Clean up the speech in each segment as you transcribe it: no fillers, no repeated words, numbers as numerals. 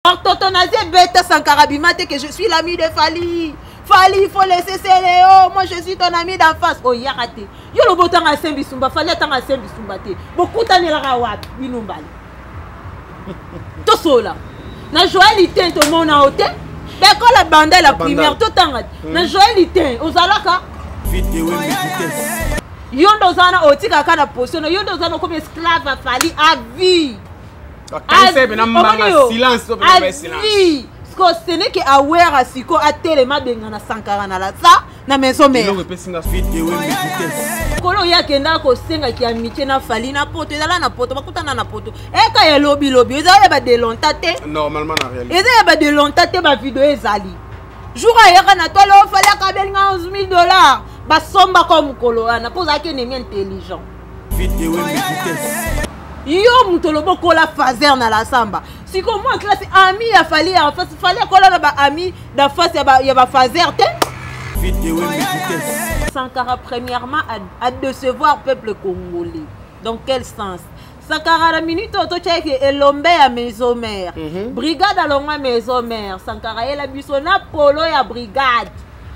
Orthotonasie bête Sankara Bimate que je suis l'ami de Fali. Fali, il faut laisser Céléo. Moi, je suis ton ami d'en face. Oh, yarate. Yo le botan à Saint-Bissoumba. Fali attend à Saint-Bissoumba. Beaucoup d'années la rawat. Binumbali. Tout cela. Na Joël Iten, tout le monde a ôté. Mais quand la bande la primaire, tout le temps. Na Joël Iten, aux alaka. Yondo zana otika kana position. Yondo zana comme esclave à Fali à vie. Silence. Ce n'est que aware à Siko à Téléma Bengana Sankara na la sa na maison mère. Kolo ya kenda ko senga ki amitié na Fali na poto ezala na poto bakutana na poto. E ka ya lobby ezala ba de lontate. Normalement na réalité. Ezala ba de lontate ba vidéo ezali. Jour ya na toi lo Fali akabelinga $11,000. Ba somba comme kolo na poza ke nemi intelligent. Yo mutolobo kola fazer na la samba. Si comme moi classe ami ya Fali en face Fali kola na ba ami da face ya ba fazer te. Sankara premièrement à décevoir peuple congolais. Dans quel sens? Sankara la minute auto check elombe ya maison mère. Brigade alongwa maison mère. Sankara la bisona polo ya brigade.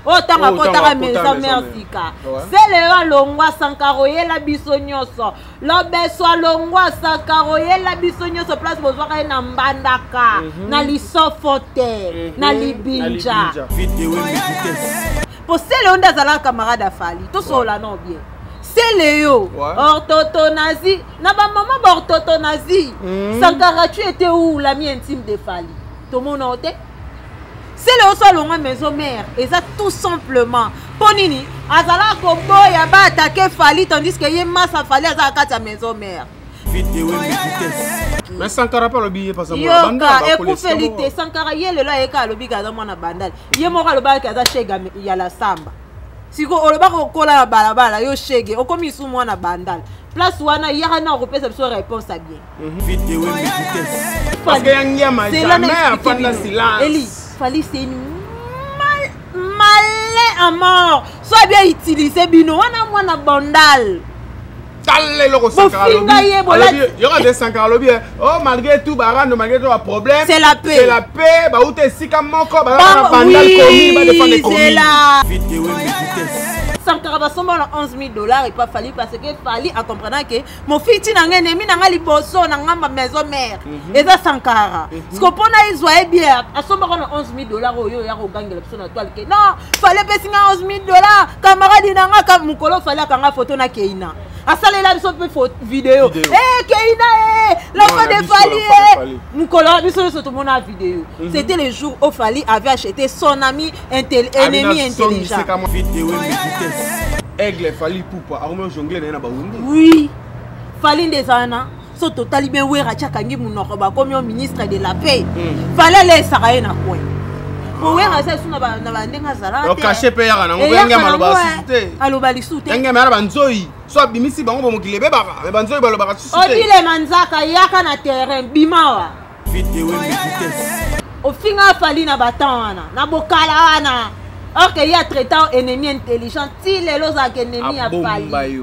Oh, tanga kotara maison mère sika. C'est le longwa Sankara la bisonyoso. Lobeso longwa Sankara la bisonyoso place bozwaka na mbandaka. Na lisofote. Na libinja. Pour c'est le ndazala camarade à Fali. Tout cela non bien. C'est Léo. Orthotonasie. Na ba maman orthotonasie. Sankara tu étais où l'ami intime de Fali? Tout le monde a été. C'est le sol au maison mère. Et ça tout simplement. Ponini. Azala Kombo ya ba attaquer Fali tandis que yé massa Fali azala kata maison mère. Mais Sankara pas le billet parce que Yoka, écoute Félité, Sankara yé le la eka le biga dans mon bandal. Yé mora le ba kaza chega ya la samba. Siko oloba ko kola balabala yo chege, o komi sou moi na bandal. Place wana yara na repèse so réponse à bien. Parce que yangia ma jamais pas de silence. Eli, Fali c'est une malin à mort. Soit bien utilisé bino wana moi na bandal. Allez, le Sankara lobby. Il y aura des Sankara lobby. Oh, malgré tout, malgré tout, problème. C'est la paix. C'est la paix. Bah, où t'es si comme mon corps, bah, c'est là. Sankara va sommer $11,000 et pas Fali parce que Fali a compris que mon fils n'a rien aimé n'a li bosso n'a ma maison mère. Et ça Sankara. Ce qu'on peut na isoyer bien. À sommer $11,000 au yo ya au gang la personne à toile que non. Fallait payer $11,000. Camarade n'a nga comme mukolo fallait kanga photo na Keina. A ça là biso pe photo vidéo. Eh Keina la fin de Fali mukolo biso tout le monde a vidéo. C'était le jour où Fali avait acheté son ami ennemi intelligent. Aigle Fali poupa arme jongle na ba wungu. Oui. Fali ndezana so totali bien wera chakangi munoko ba comme ministre de la paix. Fallait les saraye na coin. Pour wera ça suna ba na ndenga zara. O caché pe ya na ngobenga maloba susute. Aloba lisute. Ndenga mara banzoi. So bimisi bango bomokile be baba. Me banzoi baloba susute. Odile manzaka yaka na terrain bimawa. Au finga Fali na batana na bokala wana. Or qu'il y a traitant ennemi intelligent, si les lois à ennemi à Fali.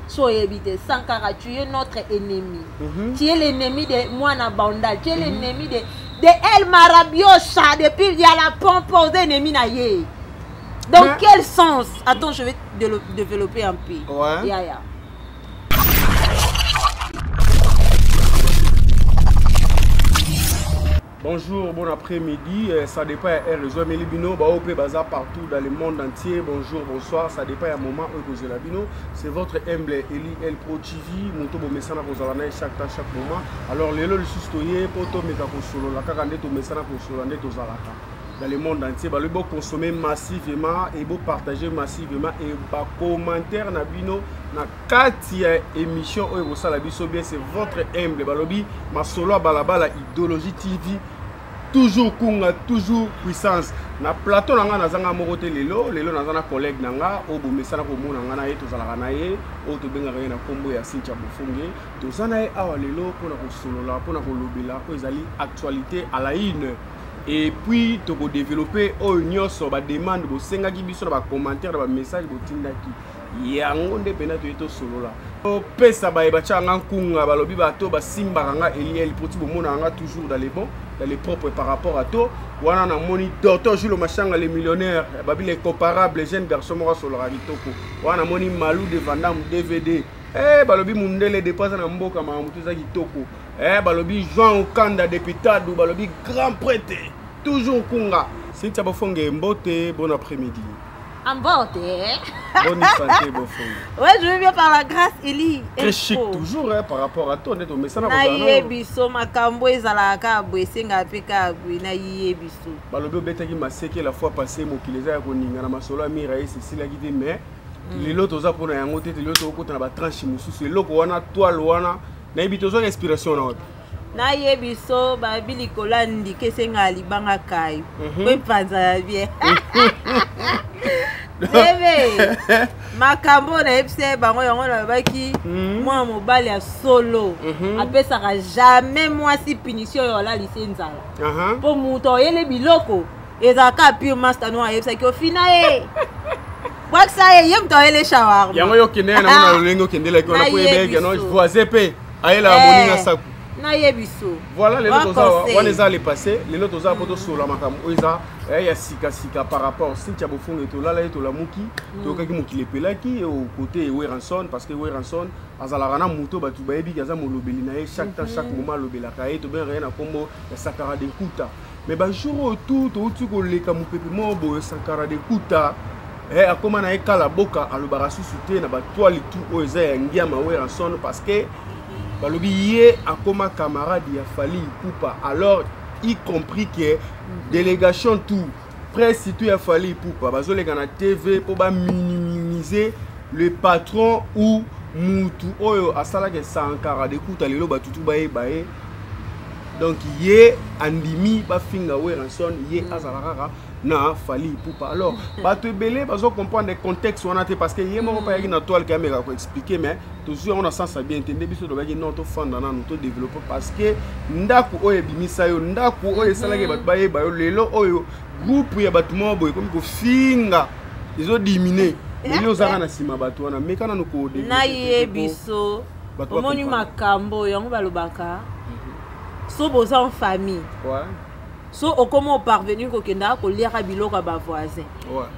Soyez évité, Sankara, tu es notre ennemi. Tu es l'ennemi de Moana Bandal, tu es l'ennemi de El Marabiocha, depuis il y a la pompe aux ennemis naïe. Dans quel sens? Attends, je vais développer un peu. Ouais. Yeah. Bonjour, bon après-midi, ça dépend de réseau Melibino, Baopé Bazar partout dans le monde entier. Bonjour, bonsoir, ça dépend du moment où vous êtes là. C'est votre humble Eli El Pro TV, Monto Bomesana Rosalana chaque temps, chaque moment. Alors, les lois sustoyés, Poto Mekako Solo, la Kakande Tomesana Rosalana Tozalaka. Dans le monde entier, le beau consommer massivement et beau partager massivement et bas commentaire na bino na katia émission où vous la biso bien c'est votre humble balobi ma solo balabala idéologie TV toujours kunga toujours puissance na plateau nanga nazanga morote lelo nazana collègue nanga o bomesana ko mona ngana ye tozalaka na ye o to benga na kombo ya Sincha Bofunge tozana ye awa lelo pona ko solola pona ko lobela ko ezali actualité à la une. Et puis, tu peux développer une sur la demande, tu peux biso na commentaire, na message, tu peux yango nde pena to eto solo la. O pesa ba ebacha nga kunga balobi bato ba simba nga Eliel poti bomona nga toujours dans les bons. dans les propres par rapport à toi. Wana na moni docteur Jules Machanga les millionnaires, babi les comparables, les jeunes garçons mora sur le ravitoko. Wana moni Malou de Vandam DVD. Balobi mundele dépasse na mboka ma mutu za kitoko. Balobi Jean Okanda députado, balobi grand prêtre. Toujours kunga. Cynthia Bofonge Mbote, bon après-midi. Mbote. Bonne santé Bofonge. Ouais, je vais bien par la grâce Eli. Très chic toujours pour rapport à toi, net mais ça n'a pas na yebiso makambo ezalaka bwesenga peka na yebiso. Balobi obetaki maseke la fois passée mokileza ya koninga na masolo ya mira Cécile akite mais lelo toza pona yango te lelo tokota na ba tranche mususu eloko wana toile wana na yebitozo inspiration na wapi. Na yebiso ba bilikola ndike senga libanga kai. Ko panza ya bien. Bébé, makambo na epse bango yango na baki moi mobali ya solo apesaka jamais moi si punition yo la lisenza po muto yele biloko ezaka pure master no epse ki ofina waksa ye mto yele shawarma yango yo kende na mona lolengo kende la ko na ko ebeke no voisin pe ayela moninga saku na yebiso. Voilà les autres on les a les passés les autres a poto sur la makambo eza ya sika par rapport Cynthia Bofonge to la to la muki to kaki muki le pelaki au côté Weranson parce que Weranson azala rana muto batu bayebi kaza molobeli na chaque temps chaque moment lobela kae to ben rien na kombo ya Sankara de Kuta mais ba jour tout tu ko le kamu pepe mo bo Sankara de Kuta akoma na ekala boka alobara susute na ba toile tout o eza ya ngiama Weranson parce que balobi ye akoma camarade ya Fally Ipupa alors y compris que délégation tout presse tout ya Fally Ipupa bazoleka na TV pour ba minimiser le patron ou mutu oyo asala ke Sankara de Kuta lelo batutu bae donc ye andimi ba finga Weranson ye azalaka na Fally Ipupa alors bato belé bazo comprendre le contexte on a parce que ye moko pa yaki na toile caméra ko expliquer mais toujours on a sens à bien entendre biso to baki non to fanda na to développer parce que ndaku oyo bimisa yo ndaku oyo salaki bato baye bayo lelo oyo groupe ya bato mo boy comme ko finga ils ont diminué ils ont zaka na sima bato wana mais kana no ko de na yebiso omoni makambo yango balobaka so boza en famille ouais. So comment parvenir ko kenda ko liaka biloko ba voisin.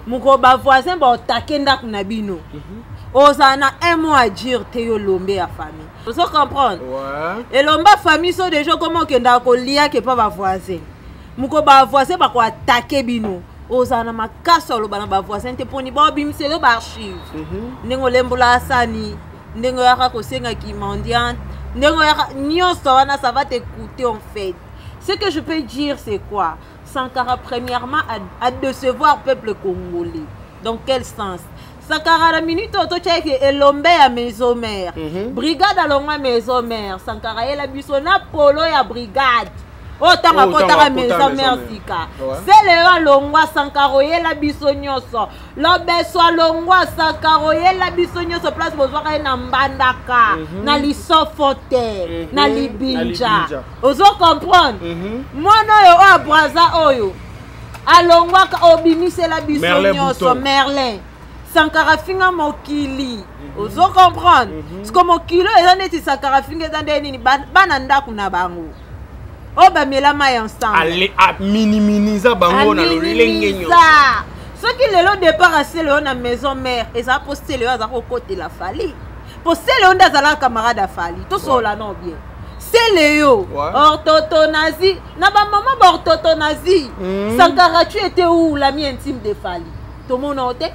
Muko ba voisin ba takenda kuna bino. Osana un mot à dire te yo lombe ya famille. Vous comprendre? Ouais. Et lomba famille so déjà comment kenda ko liaka pas ba voisin. Muko ba voisin ba ko attaquer bino. Osana makasa lo bana ba voisin te poni ba bimselo ba archive. Nengo lembola sani, nengo yaka ko senga ki mendiant, nengo yaka nyonso wana ça va t'écouter en fait. Ce que je peux dire, c'est quoi? Sankara, premièrement, a décevoir le peuple congolais. Dans quel sens? Sankara, la minute où tu as fait l'ombe à maison mère, brigade à l'ombe à maison mère, Sankara, et la buissonna polo à brigade. Autant à maison mère, Sika. C'est le longwa Sankara, et la buissonioso. L'ombe soit longwa Sankara, et la buissonioso, place besoin d'un bandaka, na lisofote, na libinja. Ozo comprendre? Moi, non, yo, braza, oyo. Alongwa ka obimi, c'est la buissonioso, Merlin. Sankara finga mokili. Ozo comprendre? C'est comme mokilo, et là, n'est-ce Sankara finga dans des nini, bananda kuna bango. Oh bah mais la maille ensemble. Allez à minimiser bango na lolenge ça. Ce qui le départ à c'est le na maison mère et ça posté le à côté la Fally. Posté le onda za la camarade à Fally. Tout ça là non bien. C'est Léo. Orthotonazi. Na ba maman orthotonazi. Sankara tu étais où l'ami intime de Fally? Tout le monde noté.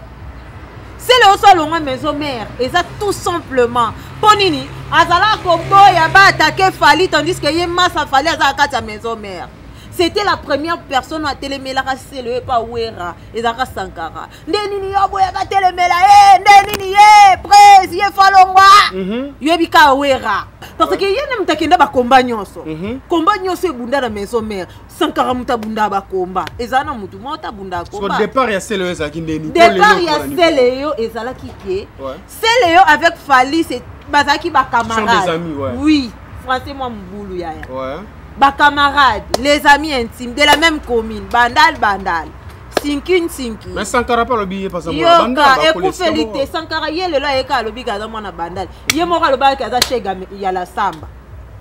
C'est le sol au maison mère et ça tout simplement. Ponini, azala kombo ya ba attaquer Fally tandis que yema sa Fally azala kata maison mère. C'était la première personne à télémela c'est le pas Wera et Zara Sankara. Ndenini yobo ya télémela ndenini presse ye falongwa. Yebika Wera. Parce que yene mtakenda ba komba nyonso. Komba nyonso bunda na maison mère. Sankara muta bunda ba komba. Ezana mutu mota bunda komba. Au départ ya c'est le ezaki ndeni. Départ ya c'est Léo ezala kike. C'est Léo avec Fally c'est bazaki ba camarades. Sont des amis ouais. Oui, français moi mbulu ya. Ouais. Ba camarades, les amis intimes de la même commune, bandal. Sinkin. Mais Sankara pas le billet pas ça bandal. Écoutez, Sankara yele là eka le biga dans mon bandal. Yé mora le ba kaza chega ya la samba.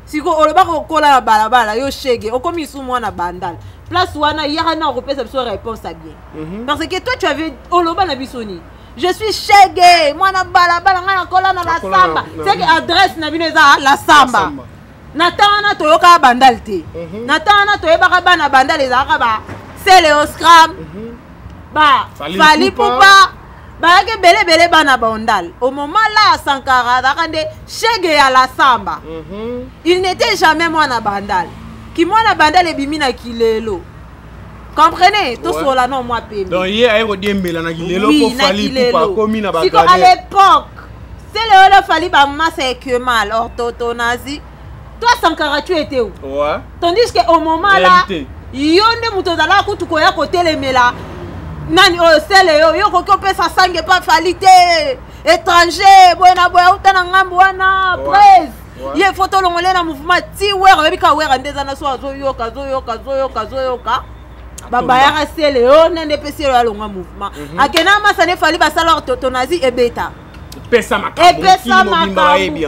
siko oloba kokola na balabala yo shege okomi sous moi na bandal place wana yaka na repose biso réponse à bien parce que toi tu avais oloba na bisoni je suis shege moi na balabala nga kola na la samba c'est que adresse na bino eza la samba natana toyoka bandal te natana toyebaka bana bandal ezalaka ba Célio Scram ba Fali Poupa bayaki belebele bana bandal au moment là Sankara dakande shege à la samba il n'était jamais moi na bandal qui moi na bandal ebimi na kilelo comprenez tout cela non moi pemi donc hier ayo diembela na kilelo pour Fali Poupa komi na bandal à l'époque Célio Fali ba massa que mal orthotonazi toi Sankara tu étais où ouais tandis que au moment là yonde mutozala kutukoya kotelemela nani o Célio yo kokope sa sangue pas falite étranger boena boya utana ngambo wana presse ye photo longole na mouvement ti wera bika wera ndeza na so azoyoka baba ya Célio nende pesi ya longa mouvement akena masane fali basala orthotonazi ebeta pesa makambo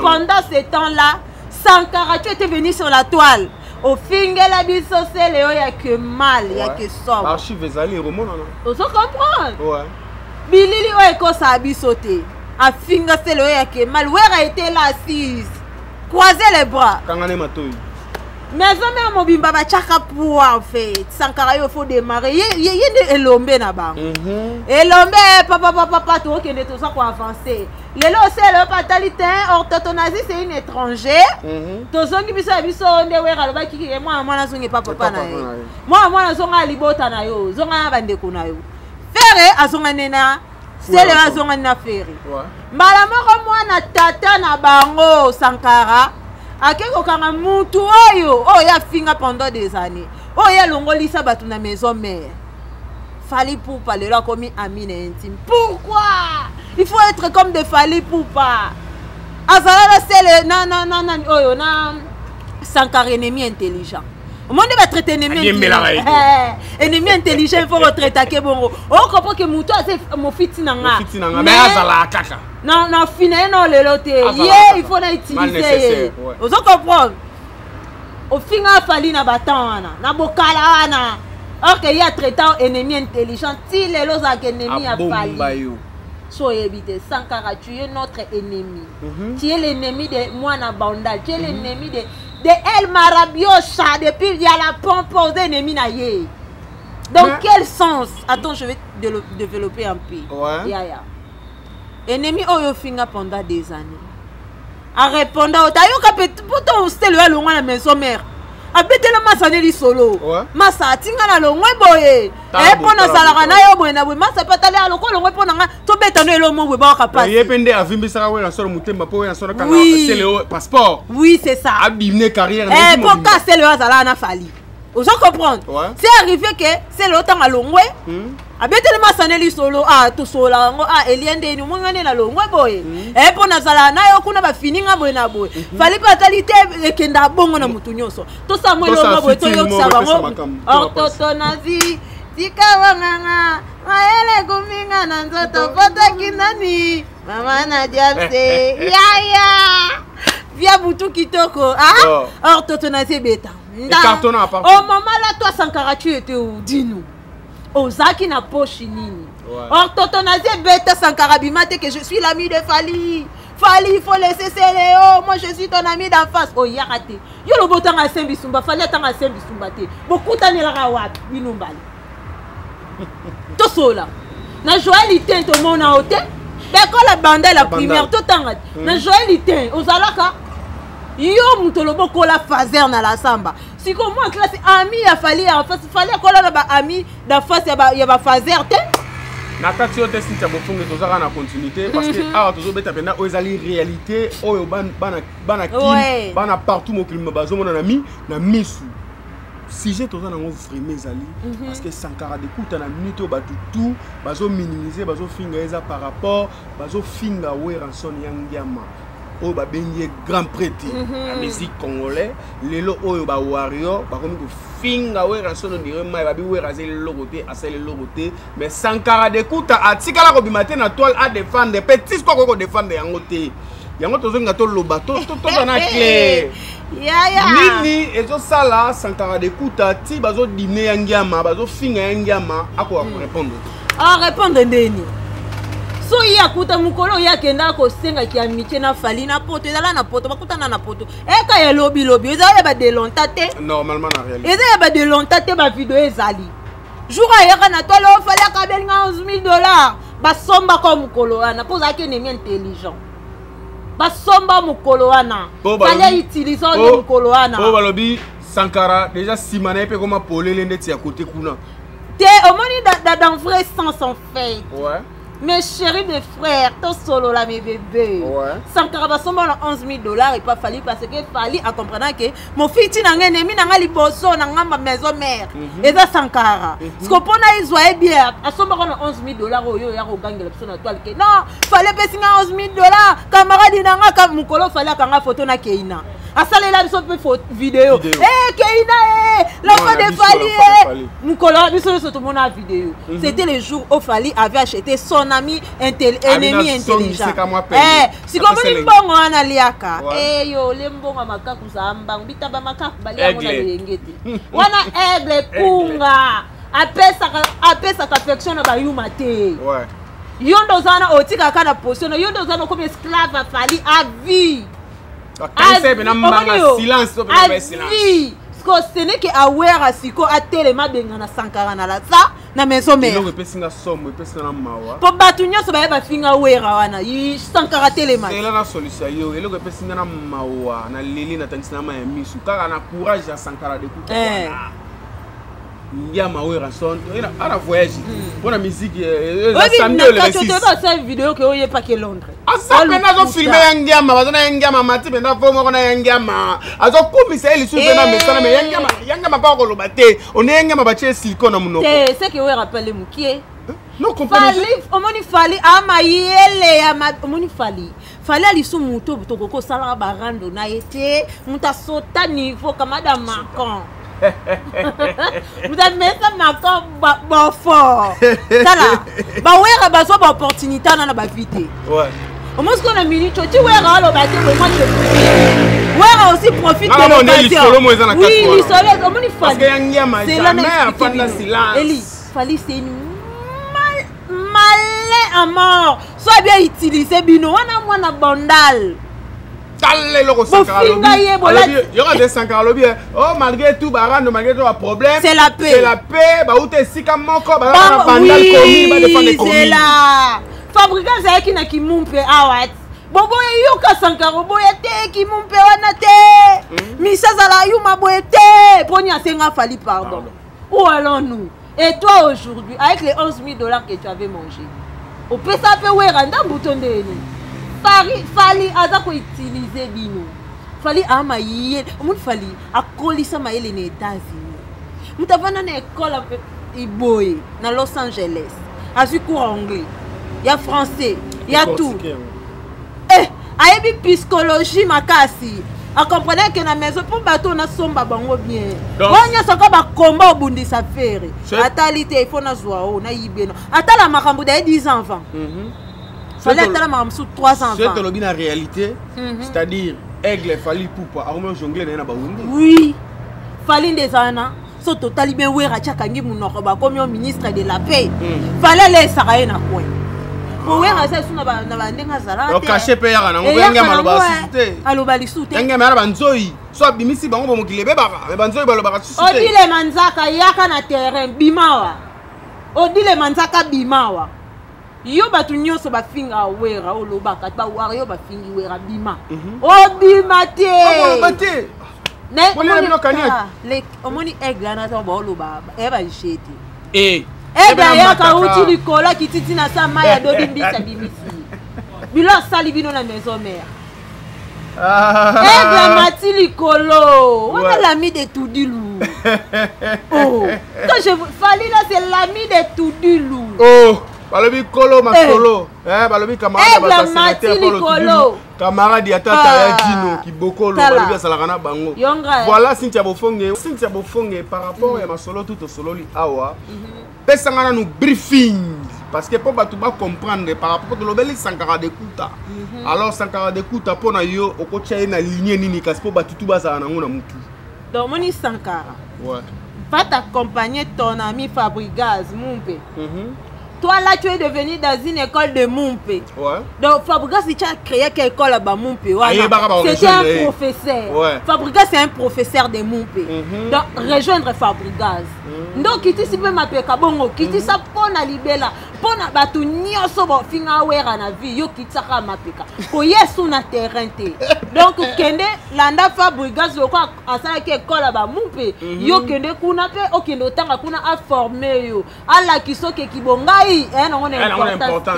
pendant ce temps là Sankara tu étais venu sur la toile au fingela biso Célio ya que mal ya que somme archive ezali romona on se comprend ouais bilili o ekosa biso te a finga Célio ya que mal wera était là assise croiser les bras kangane matoi mais même mobimba ba chaka pour en fait Sankara yo faut démarrer yé elombe na bango elombe papa to kende to ça ko avancer lelo Célio patalité orthotonazi c'est une étranger to zongi biso nde wera loba kiki moi na zongi papa na ye moi na zonga libota na yo zonga bande ko na yo fere azonga nena Célio azonga na fere mbala moko mwana tata na bango Sankara akeko kanga mutu oyo ya finga pendant des années ya longolisa batu na maison mère Fali Poupa lelo komi ami na intime pourquoi il faut être comme de Fali Poupa azala Célio non oyo na Sankara ennemi intelligent au monde va traiter ennemi intelligent il faut retraiter bongo comprend que mutu ase mo fitina nga mais azala kaka non fine non lelo te il faut na utiliser vous comprendre au finga Fali na batana na bokala wana ok il y a traitant ennemi intelligent si lelo za ennemi a Fali so éviter Sankara tu es notre ennemi tu es l'ennemi de moi na bandal tu es l'ennemi de El Marabiocha depuis il y a la pompe aux ennemis na ye dans quel sens attends je vais développer un peu ennemi oyo finga pendant des années a répondre au tayo kapet pourtant Célio ya longa na maison mère abetela masane li solo masa tinga na longwe boye pona salaka na yo boye na boye masa patale aloko longwe pona nga to betano elo mo boye ba kapasi ye pende avimbisaka we na solo mutemba po ya solo kana Célio passeport oui c'est ça abimne carrière pour ka Célio azala na Fali vous comprenez c'est arrivé que Célio tanga longwe abetele masane li solo to sola ngo eliende ni mongane na longwe boye pona sala na yo kuna ba fininga boye na boye Fali patalité ekenda bongo na mutu nyonso to sa mo lo boye to yo sa bango orthotonazi tika wanganga maele kuminga na nzoto pota kinani mama na diabse ya via butu kitoko orthotonazi beta au moment là toi Sankara tu étais où dis-nous Ozaki na poche nini orthotonazi beta Sankara bimate que je suis l'ami de Fali il faut laisser Célio moi je suis ton ami d'en face yarate yo lo botanga sembisumba Fali atanga sembisumba te bokutani la rawat binumbali to sola na joalité to mona hotel beko la bande la primaire to tanga na joalité ozalaka yo mutolobo kola fazer na la samba siko moi classe ami ya Fali en face Fali kola na ba ami da face ya ba fazer te na kati yo te sinta bofunge tozaka na continuité parce que awa tozobeta pena ezali réalité oyo bana ki bana partout mokilima bazomona na misu sujet toza nango vraiment ezali parce que Sankara dekuta na minute oyo bato tout bazominimiser bazofinga eza par rapport bazofinga Weranson Yangiama oyo babengi grand prêtre la musique congolais lelo oyo ba warrior bakomi kofinga Weranson ondire mai babi weraze leloko te asali leloko te mais Sankara dekuta atikala kobima te na toile a défendre petit quoi ko défendre yango te yango tozonga to loba to na clair nini ezosala Sankara d'Ekuta ti bazo dîner ya ngiama bazo finga ya ngiama ako répondre répondre ndeni so ya kuta mukolo ya kenda ko senga ki amitié na fali na poto ezala na poto bakutana na poto eka ya lobi ezala ba de longtemps normalement na réalité ezala ba de longtemps ba vidéo ezali jour ayaka na tolo fali akabelinga $11,000 basomba ko mukolo wana poza ke nemi intelligent basomba mukolo wana fali utiliser mukolo wana po balobi Sankara déjà simana pe comme polele ndeti ya côté kuna te omoni dans vrai sens en fait ouais. Mes chéris, mes frères, tout solo là, mes bébés. Sankara basomba na $11,000 et pas fallu parce que fallait en comprenant que mon fils n'a rien aimé n'a li bosso n'a ma maison mère. Et ça Sankara. Ce qu'on pona ils voyaient bien. À somba na $11,000 au yo ya au gang la personne toile que non, fallait baisser na $11,000 camarade n'a ka mukolo fallait kanga photo na Keina. Asale la biso pe vidéo. Keina l'enfant de Fali mukolo biso so tout monde a vidéo. C'était le jour où Fali avait acheté son ami ennemi intelligent. Si comme ni mbongo ana liaka. Yo le mbongo makaku sa mbang bitaba makaku bali ya mona lengeti. Wana aigle punga. Apesa affection na ba yuma te. Ouais. Yondo zana otika kana position yondo zana comme esclave Fali à vie. Silence, ce n'est que aware à Siko à Téléma Bengana Sankara na la sa na maison mère. Pour batunyo so ba finga aware wana yi Sankara Téléma. C'est la solution yo elo ke pesinga na mawa na lili na tanisina ma misu kaka na courage ya Sankara d'Ekuta. Il y a ma son à la voyage pour la musique samedi le 26 tu as cette vidéo que oye pas que Londres ça pena zo filmer ngama bazana ngama mati pena fomo kona ngama azo komisa ili su pena mesana me ngama pas ko lobate on ngama ba che silicone na munoko c'est que we rappelle mukie non comprendre omoni fali ama yele ya omoni fali ali su muto butoko sala ba rando na été muta sota niveau kamada Macron. Vous avez mis ça ma fort. Ça là, bah ouais, bah soit bah opportunité dans la bavité. Ouais. Au moins qu'on a minute, tu ouais, alors bah c'est moi je. Ouais, aussi profite de l'occasion. Oui, l'isolé, comment il faut. Parce que yangama jamais afin de silence. Eli, fali c'est une malin à mort. Soit bien utilisé bino, on a bandal. Il y aura des Sankara lobby. Oh, malgré tout, malgré tout, problème. C'est la paix. C'est la paix. Bah, où t'es si comme mon corps, bah, c'est là. Fabricant, c'est qui n'a qui mumpe awat. Bobo yuka Sankara boyete qui mumpe wanate. Misa zala yuma boyete. Ponya senga fali pardon. Où allons-nous? Et toi aujourd'hui, avec les $11,000 que tu avais mangé, au PSAP, où est randa bouton de Fali aza ko utiliser bino. Fali ama yé, mun fali akolisa maele ne États-Unis. Mutavana na école iboy na Los Angeles. Azu cours anglais. Il y a français, il y a tout. Ayebi psychologie makasi. A comprendre que na maison pour bateau na somba bango bien. Wanya soko ba combat obundisa fere. Atalite il faut na zwa o na yibeno. Atala makambo da 10 enfants. Fallait attendre ma sous 3 ans. C'est le bien la réalité, c'est-à-dire aigle fallait poupa arme jongler na ba wundi. Oui. Fallait des années. So total bien wera chakangi munoko ba comme ministre de la paix. Fallait les saraye na quoi. Pour wera ça suna ba na ndenga zara. O caché pe ya na ngobenga maloba susute. Aloba lisute. Nga mara banzoi. So bimisi bango bomokile bebaka. Mais banzoi baloba susute. Odile manzaka yaka na terrain bimawa. Odile manzaka bimawa. Yo batu nyonso ba finga wera o lobaka ba wario ba fingi wera bima o bima te o bate ne le omoni egla na so ba loba e ba jete egla ya ka uti likola kititi na sa maya do bimbisa bimisi bilo sali bino na maison mère egla mati likolo on a l'ami de Toudilou. Oh quand je fallait là c'est l'ami de Toudilou. Oh balobi kolo masolo balobi camarade ba sénateur Paulo camarade ya tata ya Dino qui bokolo balibia salakana bango. Voilà Cynthia Bofonge par rapport à ma solo tout au solo li awa. Pesangana nous briefing parce que pour batuba comprendre par rapport à l'obeli Sankara de Kuta. Alors Sankara de Kuta pona yo okocha na lignée nini kasi po batutu baza na ngona mutu. Donc Moni Sankara. Ouais. Va t'accompagner ton ami Fabregas Mumpe. Toi là tu es devenu dans une école de Mumpe. Ouais. Donc Fabregas tu as créé quelle école là-bas Mumpe. C'était un professeur. Ouais. Fabregas c'est un professeur de Mumpe. Donc rejoindre Fabregas. Donc qui tu peux m'appeler Kabongo, qui tu ça pona libela, pona batu nyoso bo finga wera na vie yo qui tsaka mapeka. Ko yesu na terrain te. Donc kende landa Fabregas yo kwa asala ke école là-bas Mumpe. Yo kende kuna pe okende otanga kuna a former yo. Ala kisoke kibonga on est important.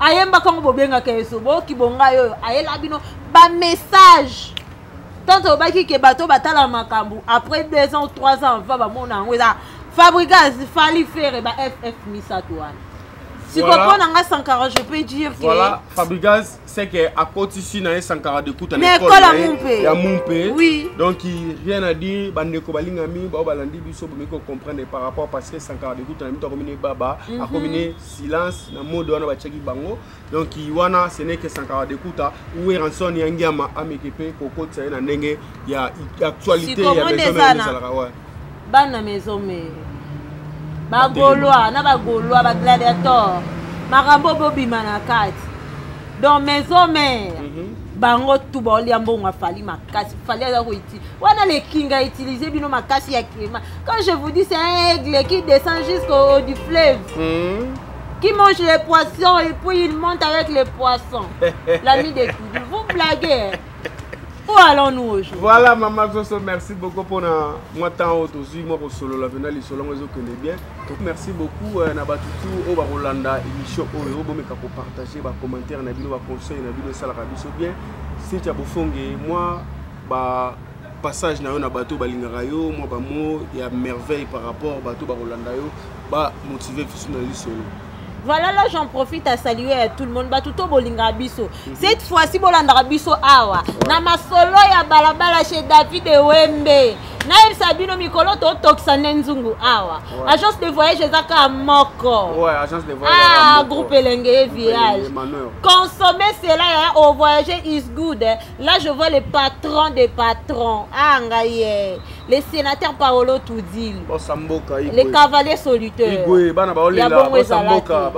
Ayemba quand vous bien que so bo kibonga yo ayela bino ba message. Tant au baki ke bato batala makambu après 2 ans ou 3 ans va ba mona ngweza Fabregas fallait faire ba FF Misatouane. Si voilà. Comprends Sankara, je peux dire que voilà, Fabregas c'est que à côté ici na Sankara de Kuta l'école à Mumpe. Oui. Donc il rien à dire bande ko balingami ba balandi biso bo ko comprendre par rapport parce que Sankara de Kuta na mito komine baba a komine silence na mode wana ba cheki bango. Donc wana ce n'est que Sankara de Kuta où ranson yangiama amekepe koko tsaye na ndenge ya actualité ya maison mère ouais. Bana maison mère. Bagoloa, na bagoloa, ba gladiator. Marambo bobi manakati. Dans maison mère. Bango tout boli ambonga fali makasi, fali ala ko iti. Wana le kinga utiliser bino makasi ya kema. Quand je vous dis c'est un aigle qui descend jusqu'au du fleuve. Qui mange les poissons et puis il monte avec les poissons. L'ami de tout. Vous blaguez. Où allons-nous aujourd'hui? Voilà, Maman Zoso, merci beaucoup pour moi temps aussi, moi pour solo la venue, les solo je connais bien. Donc merci beaucoup Nabatutu au Barolanda émission au bon meka pour partager ba commentaire na bino ba conseil na bino sala biso bien. Cynthia Bofonge moi ba passage na yo na bateau balingara yo moi ba mo ya merveille par rapport bateau Barolanda yo ba motiver fisu na solo. Voilà, là j'en profite à saluer tout le monde. Batuto bolinga biso. Cette fois-ci bolandra biso awa. Na masolo ya balabala chez David Wembe. Na Sabino Mikolo to toksane nzungu awa. Agence de voyage ezaka moko. Ouais, agence de voyage. Ah, groupe Elenge Village. Consommer cela au voyager is good. Là je vois les patrons des patrons. Ah ngaye. Les sénateurs Paolo Toudil. Les cavaliers solitaires. Igwe bana baolela.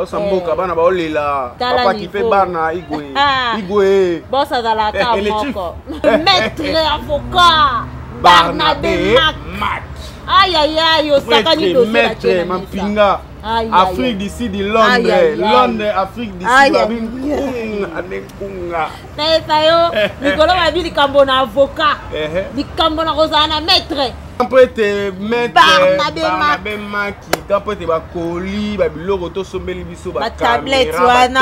Samboka bana baolela. Papa qui fait bana Igwe. Igwe. Bossa zalaka moko. Maître avocat Barnabé Mac. Aïe aïe aïe, osakani dossier maître Mapinga. Afrique d'ici de Londres. Londres, Afrique d'ici Kunga. Tayo, Nicolas Mabili Kambona avocat. Di Kambona Rosana maître. Après te maître Barnabé Maki, après te ba colis, ba biloko to sombeli biso ba tablette wana.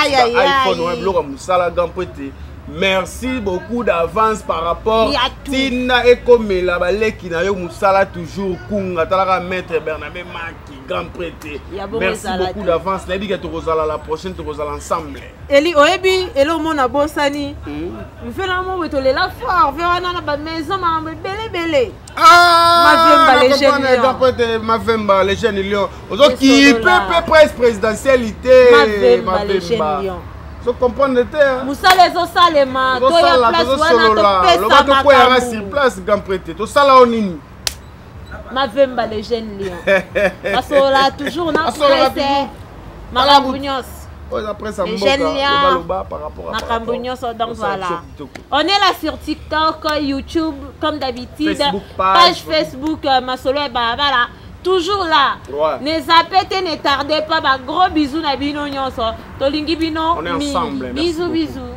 Aïe aïe aïe. iPhone wa biloko musala après te. Merci beaucoup d'avance par rapport à Tina et comme la baleki na yo musala toujours kunga talaka maître Barnabé Maki grand prêtre. Merci beaucoup d'avance. La dit que tu rosala la prochaine tu rosala ensemble. Eli oebi elo mona bosani. Fait la mo betole la fort, vers na ba maison ma belé. Ah, ma vemba les jeunes lions. Ozo qui peut presse présidentialité ma vemba. Je comprends le terre. Musale zo salema to ya place wana to pesa ma sur place grand prêtre. To sala onini. Ma vemba les jeunes lions. Parce que là toujours na presse. Malabunios. Après ça les jeunes lions par rapport à Makambunios donc voilà. On est là sur TikTok, YouTube comme d'habitude, page Facebook Masolo et voilà. Toujours là. Ne zappez, ne tardez pas. Gros bisous na bino nyonso. Tolingi bino. On est ensemble. Bisous bisous.